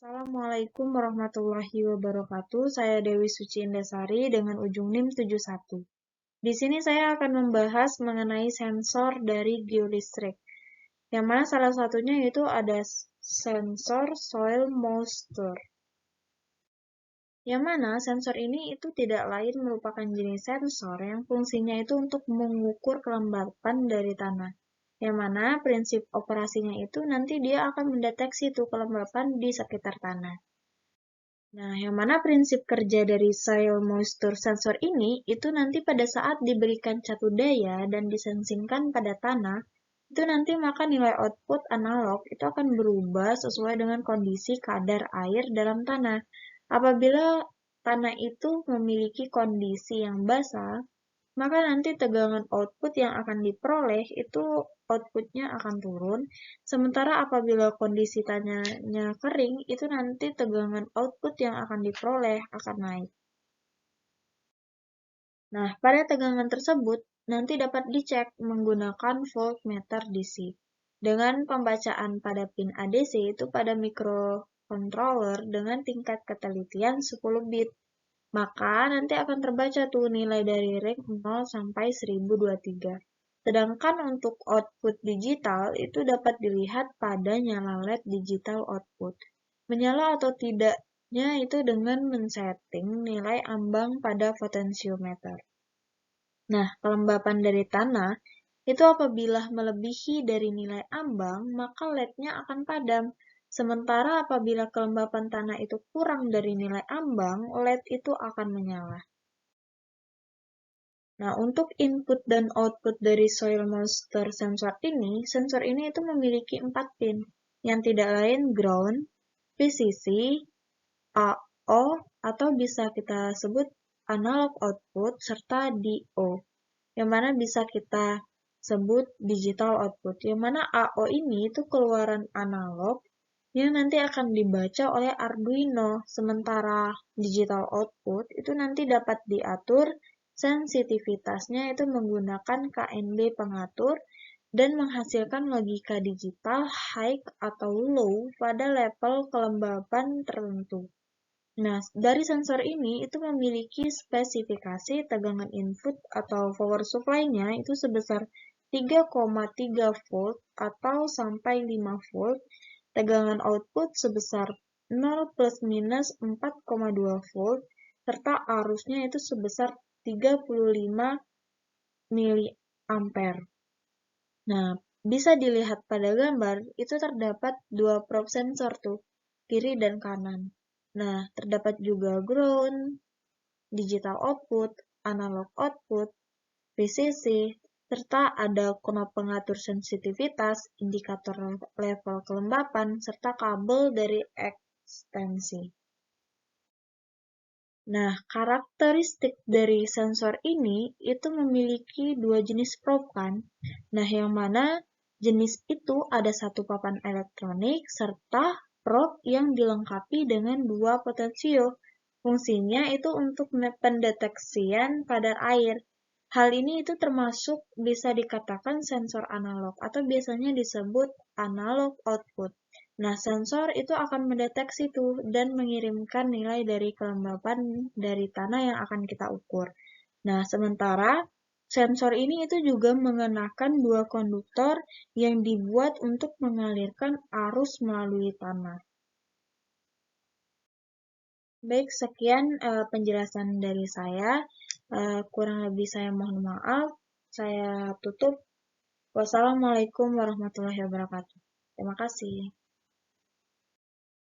Assalamualaikum warahmatullahi wabarakatuh. Saya Dewi Suci Indasari dengan ujung NIM 71. Di sini saya akan membahas mengenai sensor dari geolistrik. Yang mana salah satunya itu ada sensor soil moisture. Yang mana sensor ini itu tidak lain merupakan jenis sensor yang fungsinya itu untuk mengukur kelembapan dari tanah. Yang mana prinsip operasinya itu nanti dia akan mendeteksi tuh kelembapan di sekitar tanah. Nah, yang mana prinsip kerja dari soil moisture sensor ini itu nanti pada saat diberikan catu daya dan disensingkan pada tanah, itu nanti maka nilai output analog itu akan berubah sesuai dengan kondisi kadar air dalam tanah. Apabila tanah itu memiliki kondisi yang basah, maka nanti tegangan output yang akan diperoleh itu outputnya akan turun, sementara apabila kondisi tanahnya kering, itu nanti tegangan output yang akan diperoleh akan naik. Nah, pada tegangan tersebut, nanti dapat dicek menggunakan voltmeter DC. Dengan pembacaan pada pin ADC itu pada microcontroller dengan tingkat ketelitian 10 bit. Maka nanti akan terbaca tuh nilai dari range 0 sampai 1023. Sedangkan untuk output digital itu dapat dilihat pada nyala LED digital output. Menyala atau tidaknya itu dengan men-setting nilai ambang pada potensiometer. Nah, kelembapan dari tanah itu apabila melebihi dari nilai ambang, maka LED-nya akan padam. Sementara apabila kelembapan tanah itu kurang dari nilai ambang, LED itu akan menyala. Nah, untuk input dan output dari soil moisture sensor ini itu memiliki 4 pin, yang tidak lain ground, VCC, AO, atau bisa kita sebut analog output, serta DO, yang mana bisa kita sebut digital output, yang mana AO ini itu keluaran analog yang nanti akan dibaca oleh Arduino, sementara digital output itu nanti dapat diatur sensitivitasnya itu menggunakan KNB pengatur dan menghasilkan logika digital high atau low pada level kelembapan tertentu. Nah, dari sensor ini itu memiliki spesifikasi tegangan input atau power supply-nya itu sebesar 3,3 volt atau sampai 5 volt, tegangan output sebesar 0 plus minus 4,2 volt, serta arusnya itu sebesar 35 miliampere. Nah, bisa dilihat pada gambar, itu terdapat dua probe sensor tuh, kiri dan kanan. Nah, terdapat juga ground, digital output, analog output, VCC, serta ada knob pengatur sensitivitas, indikator level kelembapan, serta kabel dari ekstensi. Nah, karakteristik dari sensor ini itu memiliki dua jenis probe kan. Nah, yang mana jenis itu ada satu papan elektronik serta probe yang dilengkapi dengan dua potensio. Fungsinya itu untuk pendeteksian kadar air. Hal ini itu termasuk bisa dikatakan sensor analog atau biasanya disebut analog output. Nah, sensor itu akan mendeteksi tuh dan mengirimkan nilai dari kelembapan dari tanah yang akan kita ukur. Nah, sementara sensor ini itu juga mengenakan dua konduktor yang dibuat untuk mengalirkan arus melalui tanah. Baik, sekian penjelasan dari saya. Kurang lebih saya mohon maaf. Saya tutup. Wassalamualaikum warahmatullahi wabarakatuh. Terima kasih.